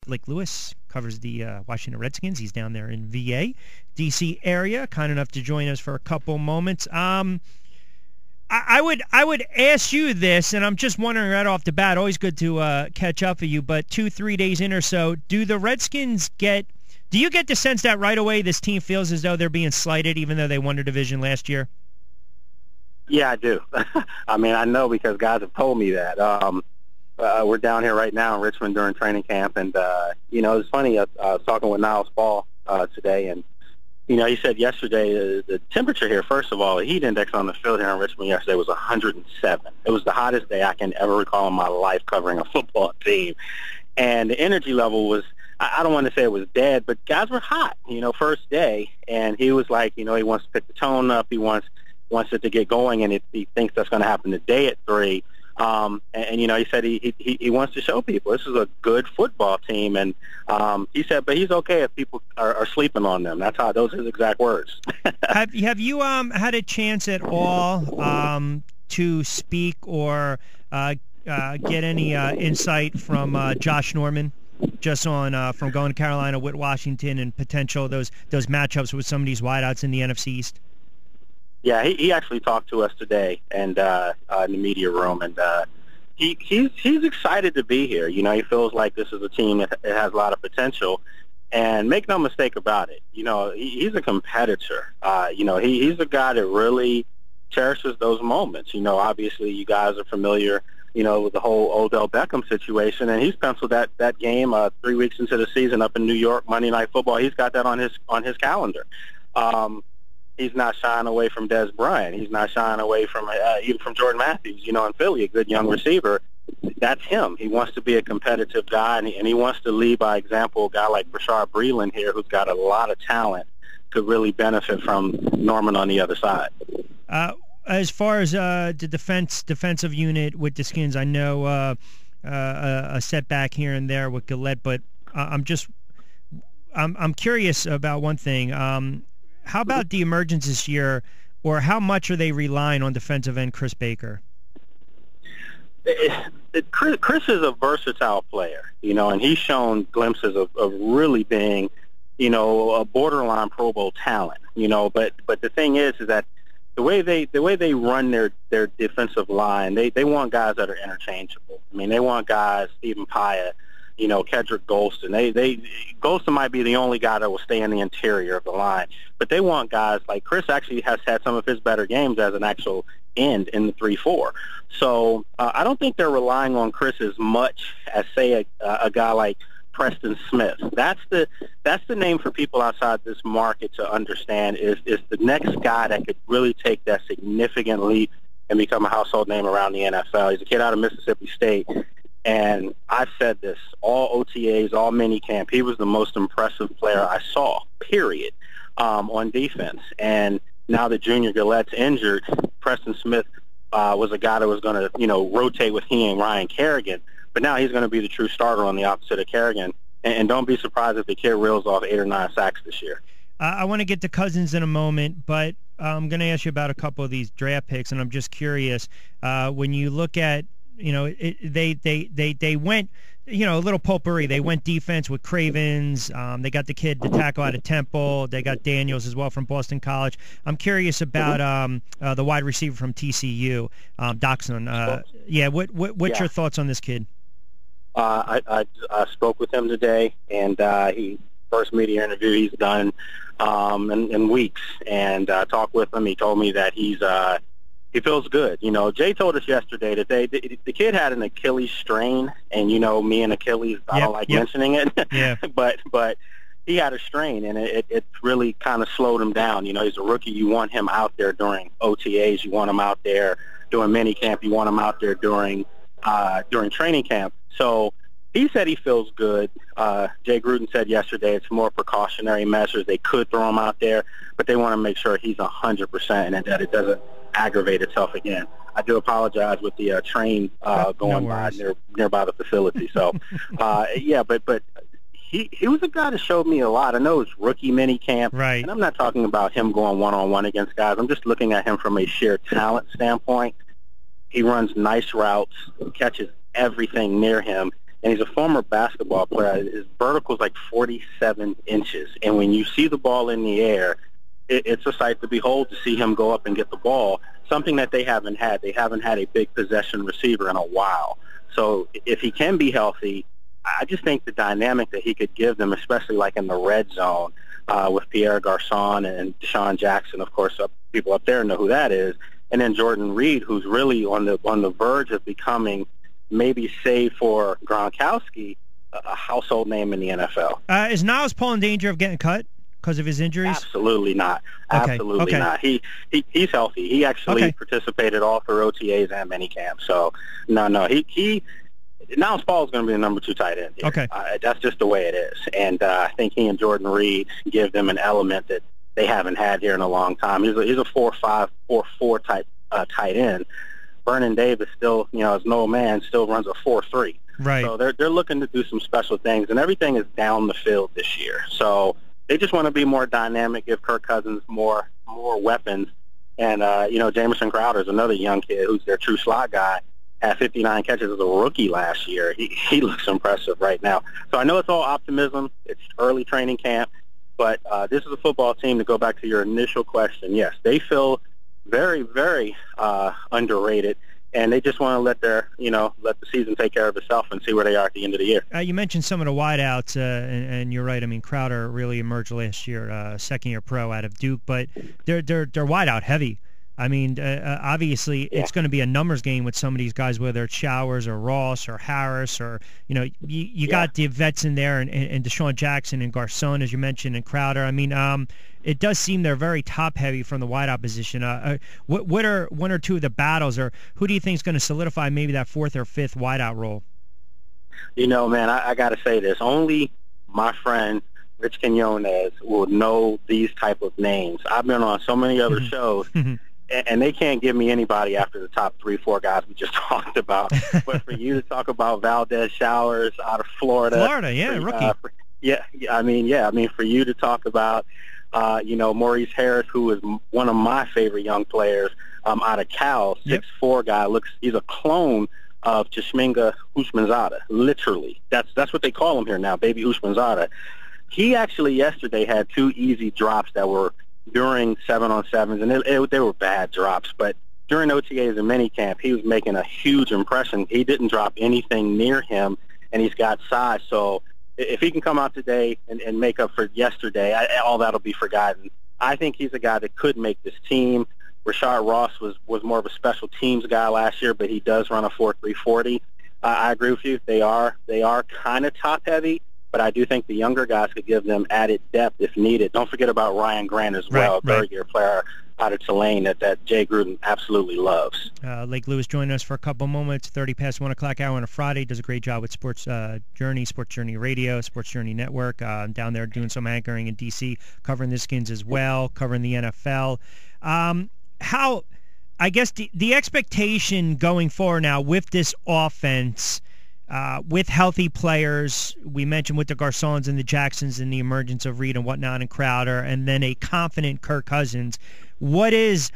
Blake Lewis covers the Washington Redskins. He's down there in VA, D.C. area, kind enough to join us for a couple moments. I would ask you this, and I'm just wondering right off the bat, always good to catch up with you, but 2-3 days in or so, do you get the sense that right away this team feels as though they're being slighted even though they won the division last year? Yeah, I do. I mean, I know because guys have told me that. We're down here right now in Richmond during training camp, and, it's funny. I was talking with Niles Ball today, and he said yesterday the temperature here, first of all, the heat index on the field here in Richmond yesterday was 107. It was the hottest day I can ever recall in my life covering a football team. And the energy level was, I don't want to say it was dead, but guys were hot, first day. And he was like, he wants to pick the tone up. He wants it to get going, and he thinks that's going to happen today at 3. He said he wants to show people this is a good football team, and he said, but he's okay if people are sleeping on them. Those are his exact words. Have you had a chance at all to speak or get any insight from Josh Norman, just on from going to Carolina with Washington and potential those matchups with some of these wideouts in the NFC East? Yeah, he actually talked to us today and in the media room, and he's excited to be here. He feels like this is a team that has a lot of potential, and make no mistake about it. He's a competitor. He's a guy that really cherishes those moments. Obviously you guys are familiar, with the whole Odell Beckham situation, and he's penciled that game 3 weeks into the season up in New York, Monday Night Football. He's got that on his calendar. He's not shying away from Des Bryant. He's not shying away from even from Jordan Matthews, in Philly, a good young receiver. That's him. He wants to be a competitive guy, and he wants to lead by example. A guy like Rashard Breeland here, who's got a lot of talent, could really benefit from Norman on the other side. As far as the defensive unit with the Skins, I know a setback here and there with Gillette, but I'm curious about one thing. How about the emergence this year, or how much are they relying on defensive end Chris Baker? Chris is a versatile player, and he's shown glimpses of really being, a borderline Pro Bowl talent, But the thing is that the way they run their defensive line, they want guys that are interchangeable. I mean, they want guys, Stephen Pyatt, Kedrick Golston. Golston might be the only guy that will stay in the interior of the line, but they want guys like Chris. Actually, has had some of his better games as an actual end in the 3-4. So I don't think they're relying on Chris as much as say a guy like Preston Smith. That's the name for people outside this market to understand is the next guy that could really take that significant leap and become a household name around the NFL. He's a kid out of Mississippi State. And I've said this, all OTAs, all minicamp, he was the most impressive player I saw, period, on defense. And now that Junior Gillette's injured, Preston Smith was a guy that was going to, rotate with he and Ryan Kerrigan. But now he's going to be the true starter on the opposite of Kerrigan. And don't be surprised if the kid reels off 8 or 9 sacks this year. I want to get to Cousins in a moment, but I'm going to ask you about a couple of these draft picks, and I'm just curious, when you look at, they went, a little potpourri. They went defense with Cravens. They got the kid, the tackle out of Temple. They got Daniels as well from Boston College. I'm curious about the wide receiver from TCU, Doxson. What's your thoughts on this kid? I spoke with him today, and he first media interview he's done in weeks. And I talked with him. He told me that he feels good. Jay told us yesterday that the kid had an Achilles strain, and me and Achilles, I don't like mentioning it, but he had a strain, and it really kind of slowed him down. He's a rookie. You want him out there during OTAs. You want him out there during minicamp. You want him out there during training camp. So he said he feels good. Jay Gruden said yesterday it's more precautionary measures. They could throw him out there, but they want to make sure he's 100% and that it doesn't aggravate itself again. I do apologize with the train going by nearby the facility. So, but he was a guy that showed me a lot. I know it's rookie mini camp, right? And I'm not talking about him going one-on-one against guys. I'm just looking at him from a sheer talent standpoint. He runs nice routes, catches everything near him, and he's a former basketball player. His vertical is like 47 inches, and when you see the ball in the air, it's a sight to behold to see him go up and get the ball, something that they haven't had. They haven't had a big possession receiver in a while. So if he can be healthy, I just think the dynamic that he could give them, especially like in the red zone with Pierre Garçon and Deshaun Jackson, of course, people up there know who that is, and then Jordan Reed, who's really on the verge of becoming, maybe save for Gronkowski, a household name in the NFL. Is Niles Paul in danger of getting cut because of his injuries? Absolutely not. Absolutely not. He's healthy. He actually participated all through OTAs and minicamp. So no. Niles Paul is going to be the number 2 tight end here. Okay. That's just the way it is. And I think he and Jordan Reed give them an element that they haven't had here in a long time. He's a 4-5, 4-4 type tight end. Vernon Davis still, as an old man, still runs a 4-3. Right. So they're looking to do some special things, and everything is down the field this year. So they just want to be more dynamic, give Kirk Cousins more weapons. And, Jamison Crowder is another young kid who's their true slot guy. Had 59 catches as a rookie last year. He looks impressive right now. So I know it's all optimism. It's early training camp. But this is a football team, to go back to your initial question. Yes, they feel very, very underrated. And they just want to let the season take care of itself and see where they are at the end of the year. You mentioned some of the wideouts, and you're right. I mean, Crowder really emerged last year, second-year pro out of Duke, but they're wideout heavy. I mean, obviously, it's going to be a numbers game with some of these guys, whether it's Showers or Ross or Harris or, you got the vets in there and Deshaun Jackson and Garçon, as you mentioned, and Crowder. I mean, it does seem they're very top-heavy from the wideout position. What are one or two of the battles, or who do you think is going to solidify maybe that 4th or 5th wideout role? Man, I got to say this. Only my friend Rich Quinones will know these type of names. I've been on so many other shows. And they can't give me anybody after the top 3-4 guys we just talked about. But for you to talk about Valdez Showers out of Florida. Rookie. I mean, for you to talk about, Maurice Harris, who is one of my favorite young players out of Cal, 6'4" guy. He's a clone of Chishminga Usmanzada, literally. That's what they call him here now, Baby Usmanzada. He actually yesterday had 2 easy drops that were during 7-on-7s, and they were bad drops. But during OTAs and minicamp, he was making a huge impression. He didn't drop anything near him, and he's got size. So if he can come out today and make up for yesterday, all that'll be forgotten. I think he's a guy that could make this team. Rashard Ross was more of a special teams guy last year, but he does run a 4.3 40. I agree with you. They are kind of top-heavy. But I do think the younger guys could give them added depth if needed. Don't forget about Ryan Grant as well, third-year player out of Tulane that Jay Gruden absolutely loves. Lake Lewis joined us for a couple moments, 30 past 1 o'clock hour on a Friday. Does a great job with Sports Journey Radio, Sports Journey Network. Down there doing some anchoring in D.C., covering the Skins as well, covering the NFL. I guess the expectation going forward now with this offense, with healthy players, we mentioned with the Garçons and the Jacksons and the emergence of Reed and whatnot and Crowder, and then a confident Kirk Cousins. What is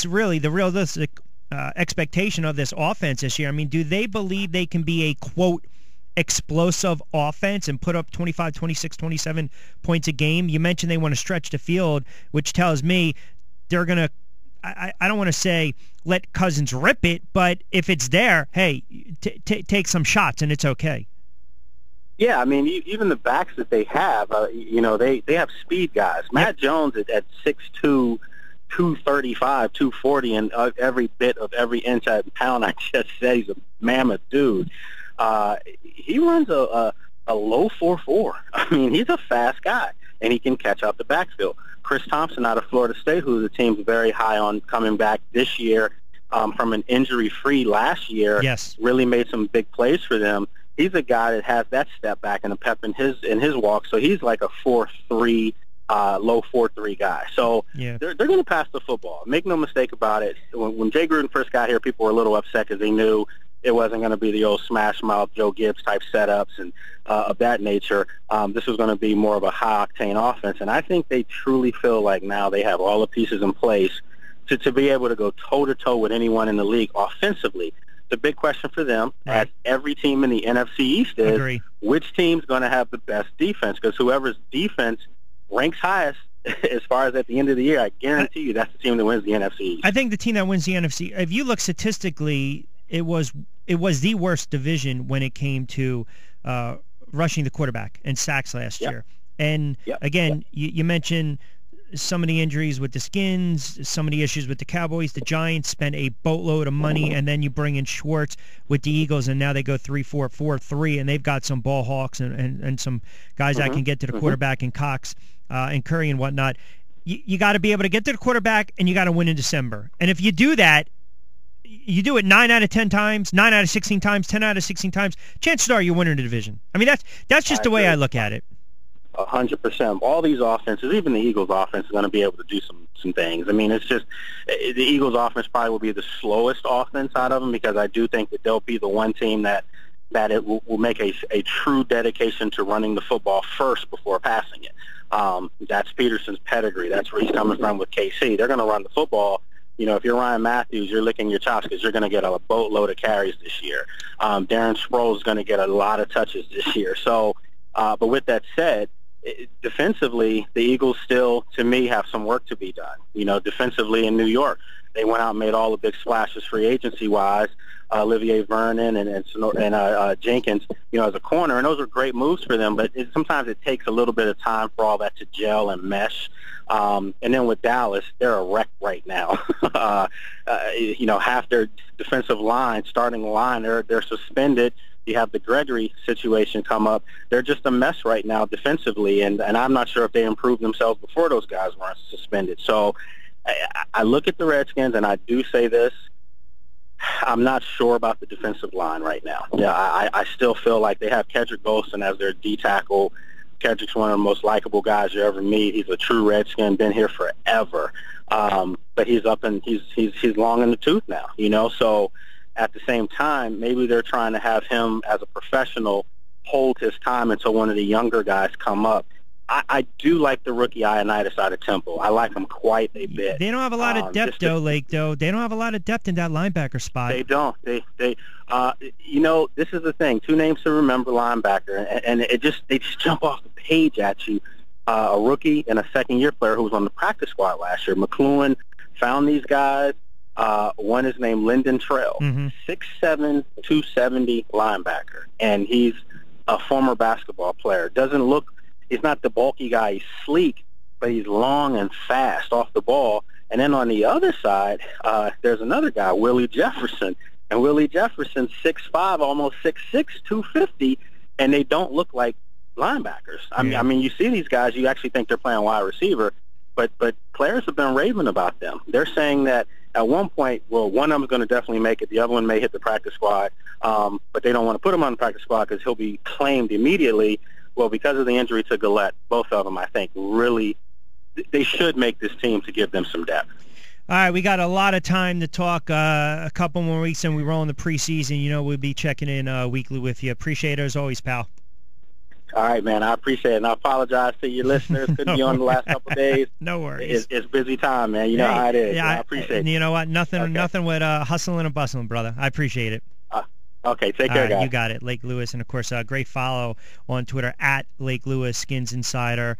really the realistic expectation of this offense this year? I mean, do they believe they can be a, quote, explosive offense and put up 25, 26, 27 points a game? You mentioned they want to stretch the field, which tells me they're going to, I don't want to say let Cousins rip it, but if it's there, hey, take some shots and it's okay. Yeah, I mean, even the backs that they have, they have speed guys. Matt Jones at 6'2", 235, 240, and every bit of every inch and pound I just said, he's a mammoth dude. He runs a low 4.4. I mean, he's a fast guy, and he can catch out the backfield. Chris Thompson out of Florida State, who the team's very high on coming back this year from an injury-free last year, really made some big plays for them. He's a guy that has that step back and a pep in his walk, so he's like a 4.3, low 4.3 guy. So they're going to pass the football. Make no mistake about it. When Jay Gruden first got here, people were a little upset because they knew it wasn't going to be the old smash mouth Joe Gibbs type setups and of that nature. This was going to be more of a high octane offense, and I think they truly feel like now they have all the pieces in place to be able to go toe to toe with anyone in the league offensively. the big question for them, as every team in the NFC East is, which team's going to have the best defense? Because whoever's defense ranks highest as far as at the end of the year, I guarantee you that's the team that wins the NFC East. I think the team that wins the NFC, if you look statistically, it was the worst division when it came to rushing the quarterback and sacks last year. And again, you mentioned some of the injuries with the Skins, some of the issues with the Cowboys. The Giants spent a boatload of money, and then you bring in Schwartz with the Eagles, and now they go 3-4-4-3, and they've got some ball hawks and some guys that can get to the quarterback, and Cox and Curry and whatnot. You got to be able to get to the quarterback, and you got to win in December. And if you do that, you do it 9 out of 10 times, 9 out of 16 times, 10 out of 16 times, chances are you're winning the division. I mean, that's just the way I look at it. 100%. All these offenses, even the Eagles' offense, is going to be able to do some things. I mean, it's just the Eagles' offense probably will be the slowest offense out of them, because I do think that they'll be the one team that it will make a true dedication to running the football first before passing it. That's Peterson's pedigree. That's where he's coming from with KC. They're going to run the football. You know, if you're Ryan Matthews, you're licking your chops because you're going to get a boatload of carries this year. Darren Sproles is going to get a lot of touches this year. So, but with that said, defensively, the Eagles still, to me, have some work to be done. You know, defensively in New York, they went out and made all the big splashes free agency-wise. Olivier Vernon and Jenkins, you know, as a corner, and those are great moves for them. But sometimes it takes a little bit of time for all that to gel and mesh. And then with Dallas, they're a wreck right now. You know, half their defensive line, starting line, they're suspended. You have the Gregory situation come up. They're just a mess right now defensively, and I'm not sure if they improved themselves before those guys weren't suspended. So I look at the Redskins, and I do say this. I'm not sure about the defensive line right now. Yeah, I still feel like they have Kedrick Bolston as their D tackle. Kedrick's one of the most likable guys you ever meet. He's a true Redskin, been here forever. But he's up and he's long in the tooth now, you know. So at the same time, maybe they're trying to have him as a professional hold his time until one of the younger guys come up. I do like the rookie Ioannidis out of Temple. I like him quite a bit. They don't have a lot of depth, Lake, though. They don't have a lot of depth in that linebacker spot. They don't. You know, this is the thing. 2 names to remember linebacker, and they just jump off the page at you. A rookie and a second-year player who was on the practice squad last year. McLuhan found these guys. One is named Lyndon Trail, 6'7", 270 linebacker, and he's a former basketball player. He's not the bulky guy. He's sleek, but he's long and fast off the ball. And then on the other side, there's another guy, Willie Jefferson. And Willie Jefferson's 6'5", almost 6'6", 250, and they don't look like linebackers. I mean, you see these guys, you actually think they're playing wide receiver, but players have been raving about them. They're saying that at one point, well, one of them is going to definitely make it. The other one may hit the practice squad, but they don't want to put him on the practice squad because he'll be claimed immediately. Well, because of the injury to Gillette, both of them, I think, really, they should make this team to give them some depth. All right, we got a lot of time to talk. A couple more weeks, and we roll in the preseason. You know, we'll be checking in weekly with you. Appreciate it as always, pal. All right, man. I appreciate it. And I apologize to your listeners. Couldn't be on the last couple of days. No worries. It's busy time, man. You know how it is. Yeah, I appreciate it. You know what? Nothing with hustling and bustling, brother. I appreciate it. Okay, take care, guys. You got it. Lake Lewis, and, of course, great follow on Twitter, @Lake Lewis, Skins Insider.